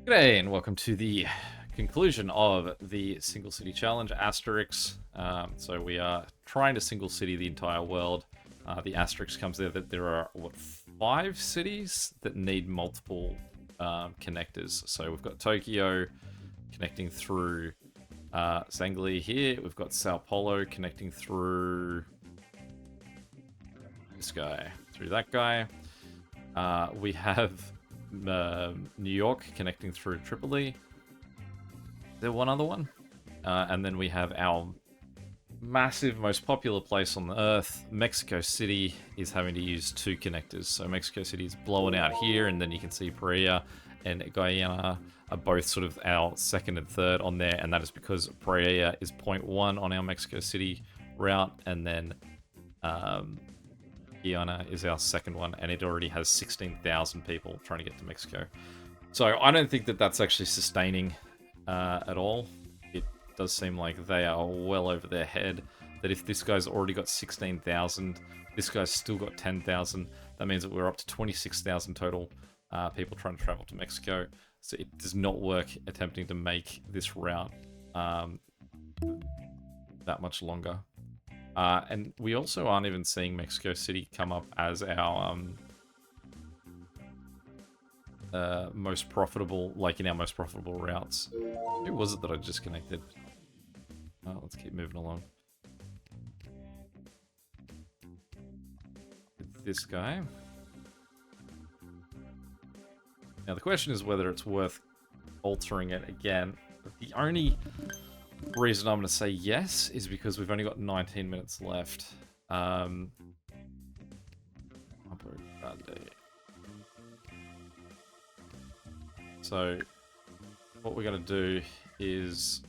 G'day, and welcome to the conclusion of the Single City Challenge, Asterix. So we are trying to single city the entire world. The asterisk comes there that there are, 5 cities that need multiple connectors. So we've got Tokyo connecting through Sangli here. We've got Sao Paulo connecting through this guy, through that guy. We have New York connecting through Tripoli. Is there one other one? And then we have our massive, most popular place on the earth, Mexico City, is having to use 2 connectors. So Mexico City is blowing out here, and then you can see Pereira and Guyana are both sort of our second and third on there, and that is because Pereira is 0.1 on our Mexico City route, and then Guyana is our second one, and it already has 16,000 people trying to get to Mexico. So I don't think that that's actually sustaining at all. It does seem like they are well over their head, that if this guy's already got 16,000, this guy's still got 10,000, that means that we're up to 26,000 total people trying to travel to Mexico. So it does not work attempting to make this route that much longer. And we also aren't even seeing Mexico City come up as our most profitable, like in our most profitable routes. Who was it that I just connected? Let's keep moving along. This guy. Now the question is whether it's worth altering it again. The only reason I'm going to say yes is because we've only got 19 minutes left. So what we're going to do is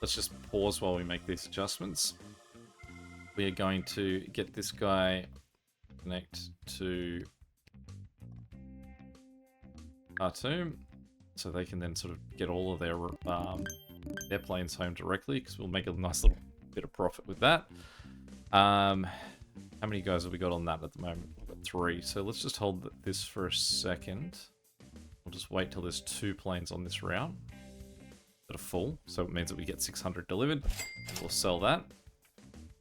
let's just pause while we make these adjustments. We are going to get this guy connect to Khartoum, so they can then sort of get all of their planes home directly, because we'll make a nice little bit of profit with that. How many guys have we got on that at the moment? We've got 3, so let's just hold this for a second. We'll just wait till there's 2 planes on this route that are full, so it means that we get 600 delivered, and we'll sell that.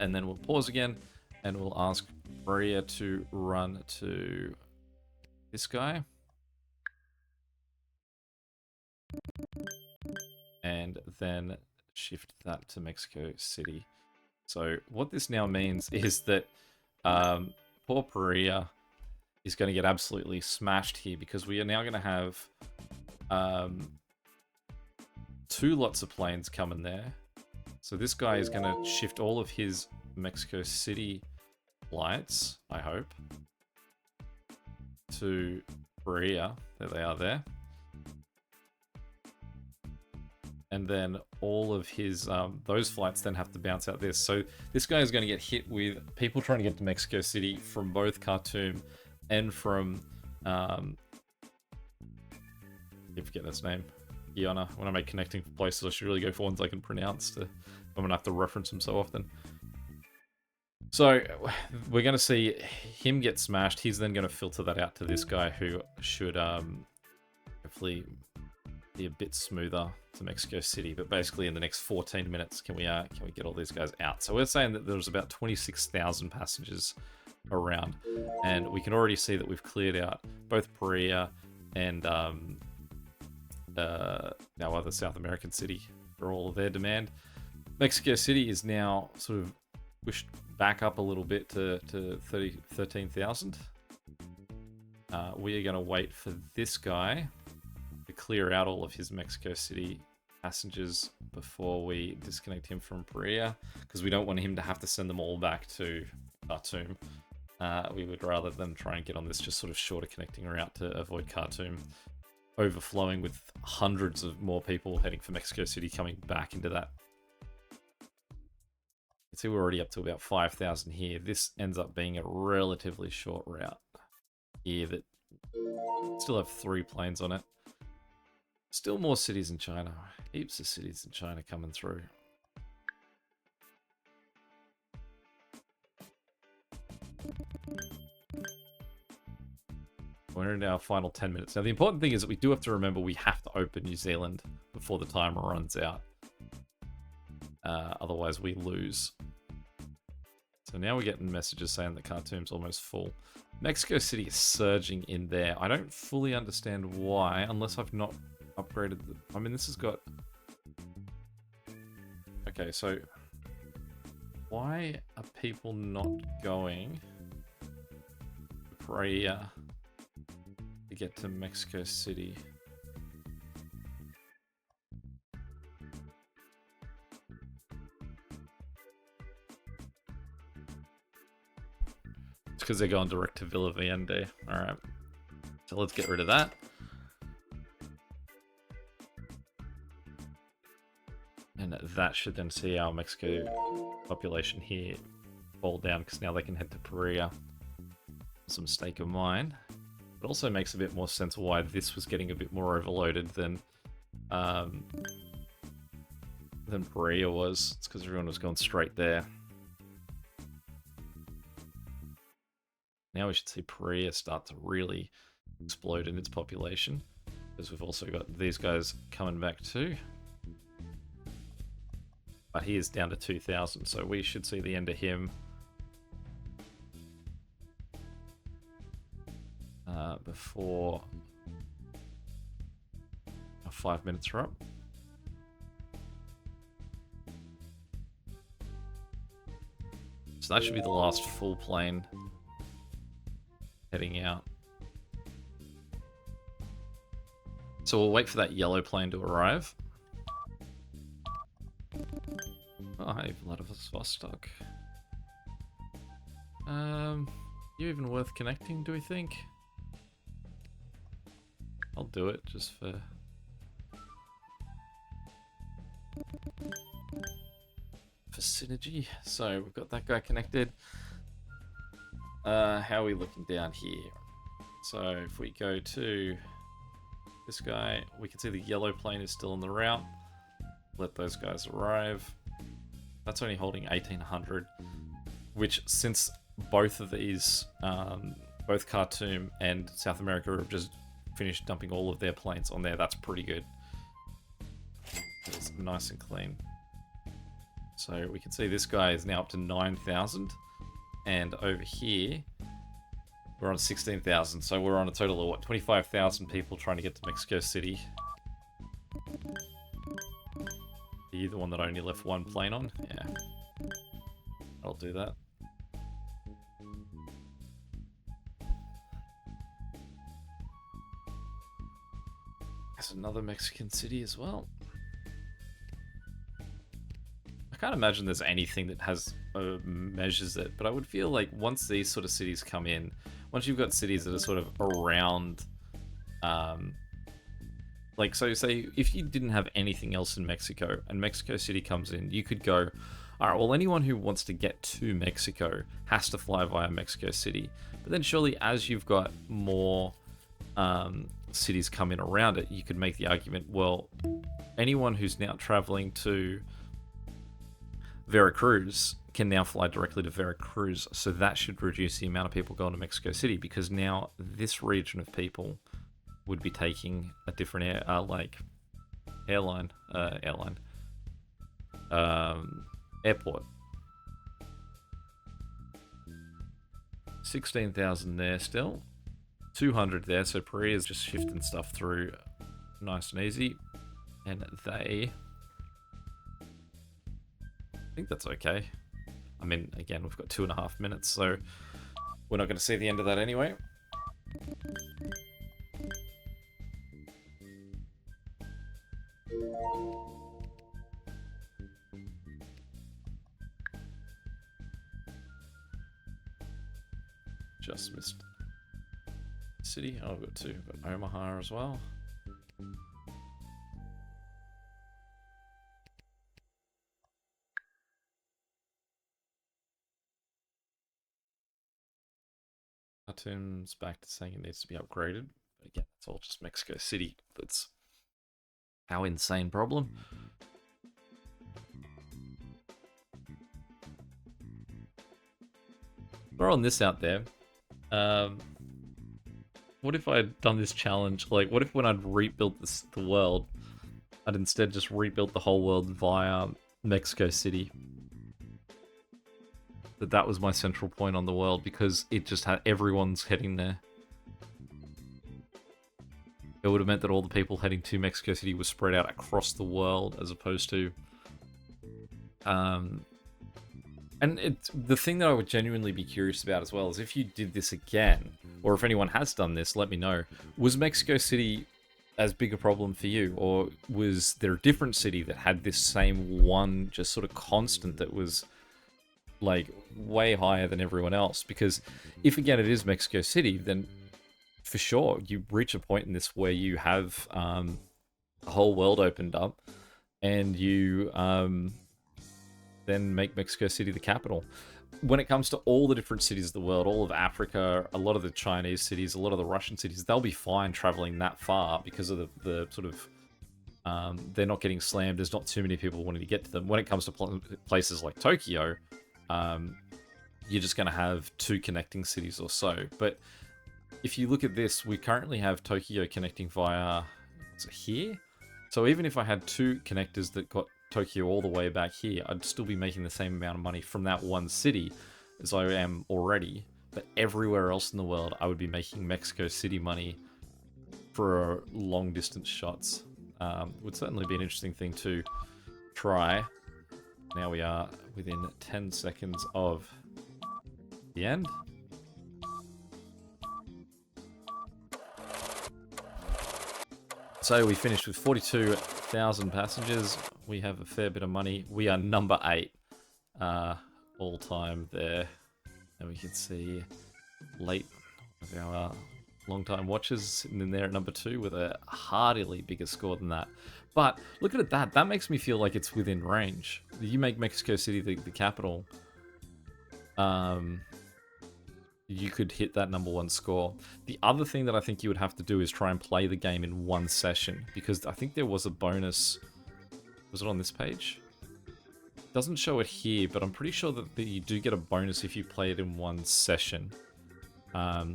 And then we'll pause again, and we'll ask Maria to run to this guy. And then shift that to Mexico City. So what this now means is that poor Pereira is going to get absolutely smashed here, because we are now going to have 2 lots of planes coming there. So this guy is going to shift all of his Mexico City flights, I hope, to Pereira. There they are there. And then all of his, those flights then have to bounce out this. So this guy is going to get hit with people trying to get to Mexico City from both Khartoum and from, I forget his name, Guyana. When I make connecting places, I should really go for ones I can pronounce. I'm going to have to reference them so often. So we're going to see him get smashed. He's then going to filter that out to this guy, who should hopefully be a bit smoother to Mexico City. But basically in the next 14 minutes, can we get all these guys out? So we're saying that there's about 26,000 passengers around, and we can already see that we've cleared out both Pereira and our other South American city for all of their demand. Mexico City is now sort of pushed back up a little bit to 13,000. We are going to wait for this guy to clear out all of his Mexico City passengers before we disconnect him from Pereira, because we don't want him to have to send them all back to Khartoum. We would rather them try and get on this just sort of shorter connecting route to avoid Khartoum overflowing with hundreds of more people heading for Mexico City coming back into that. You can see we're already up to about 5,000 here. This ends up being a relatively short route here that still have 3 planes on it. Still more cities in China. Heaps of cities in China coming through. we're in our final 10 minutes. Now, the important thing is that we do have to remember we have to open New Zealand before the timer runs out. Otherwise, we lose. So now we're getting messages saying that Khartoum's almost full. Mexico City is surging in there. I don't fully understand why, unless I've not upgraded the... I mean, this has got... Okay, so... Why are people not going to Pereira to get to Mexico City? It's because they're going direct to Villa Allende. Alright. So let's get rid of that. And that should then see our Mexico population here fall down, because now they can head to Pereira. It's a mistake of mine. It also makes a bit more sense why this was getting a bit more overloaded than Pereira was. It's because everyone was going straight there. Now we should see Pereira start to really explode in its population, because we've also got these guys coming back too. But he is down to 2,000, so we should see the end of him before our 5 minutes are up. So that should be the last full plane heading out. So we'll wait for that yellow plane to arrive. Oh, hey, Vladivostok. You even worth connecting, do we think? I'll do it just for synergy. So we've got that guy connected. How are we looking down here? So if we go to this guy, we can see the yellow plane is still on the route. Let those guys arrive. That's only holding 1,800, which, since both of these, both Khartoum and South America have just finished dumping all of their planes on there, that's pretty good. It's nice and clean. So we can see this guy is now up to 9,000, and over here we're on 16,000. So we're on a total of what, 25,000 people trying to get to Mexico City. Are you the one that only left one plane on? Yeah. I'll do that. There's another Mexican city as well. I can't imagine there's anything that has measures it, but I would feel like once these sort of cities come in, once you've got cities that are sort of around, like, so say if you didn't have anything else in Mexico and Mexico City comes in, you could go, all right, well, anyone who wants to get to Mexico has to fly via Mexico City. But then surely as you've got more cities come in around it, you could make the argument, well, anyone who's now traveling to Veracruz can now fly directly to Veracruz. So that should reduce the amount of people going to Mexico City, because now this region of people would be taking a different airport. 16,000 there still. 200 there, so Pereira is just shifting stuff through nice and easy. And they... I think that's okay. I mean, again, we've got 2.5 minutes, so we're not going to see the end of that anyway. Just missed city. Oh, I've got two. I've got Omaha as well. Khartoum's back to saying it needs to be upgraded. But again, it's all just Mexico City. That's our insane problem. Throwing this out there. What if I'd done this challenge? Like, what if when I'd rebuilt the world, I'd instead just rebuilt the whole world via Mexico City? That was my central point on the world, because it just had everyone's heading there. It would have meant that all the people heading to Mexico City were spread out across the world, as opposed to... And it's the thing that I would genuinely be curious about as well is if you did this again, or if anyone has done this, let me know. Was Mexico City as big a problem for you, or was there a different city that had this same one just sort of constant that was like way higher than everyone else? Because if again it is Mexico City, then for sure you reach a point in this where you have the whole world opened up, and you then make Mexico City the capital. When it comes to all the different cities of the world, all of Africa, a lot of the Chinese cities, a lot of the Russian cities, they'll be fine traveling that far because of the sort of... they're not getting slammed. There's not too many people wanting to get to them. When it comes to places like Tokyo, you're just going to have 2 connecting cities or so. But if you look at this, we currently have Tokyo connecting via... is it here? So even if I had 2 connectors that got Tokyo all the way back here, I'd still be making the same amount of money from that one city as I am already. But everywhere else in the world, I would be making Mexico City money for long distance shots. Would certainly be an interesting thing to try. Now we are within 10 seconds of the end. So we finished with 42,000 passengers. We have a fair bit of money. We are number 8 all time there. And we can see late of our long-time watchers sitting in there at number 2 with a hardly bigger score than that. But look at that. That makes me feel like it's within range. You make Mexico City the capital. You could hit that number 1 score. The other thing that I think you would have to do is try and play the game in one session, because I think there was a bonus. Was it on this page? It doesn't show it here, but I'm pretty sure that you do get a bonus if you play it in one session. Now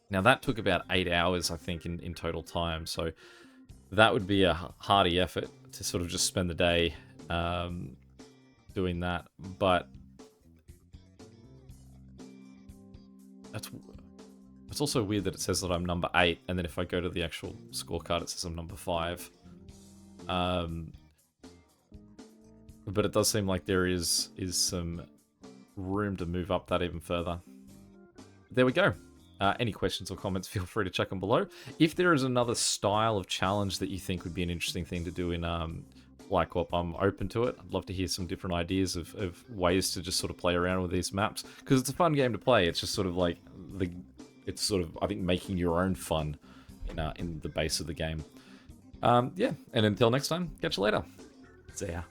that took about 8 hours, I think, in total time. So that would be a hearty effort to sort of just spend the day doing that. But it's also weird that it says that I'm number 8, and then if I go to the actual scorecard, it says I'm number 5. But it does seem like there is some room to move up that even further. There we go. Any questions or comments, feel free to chuck them below. If there is another style of challenge that you think would be an interesting thing to do in Corp, I'm open to it. I'd love to hear some different ideas of ways to just sort of play around with these maps, because it's a fun game to play. It's just sort of like it's sort of, I think, making your own fun in the base of the game. Yeah, and until next time, catch you later. See ya.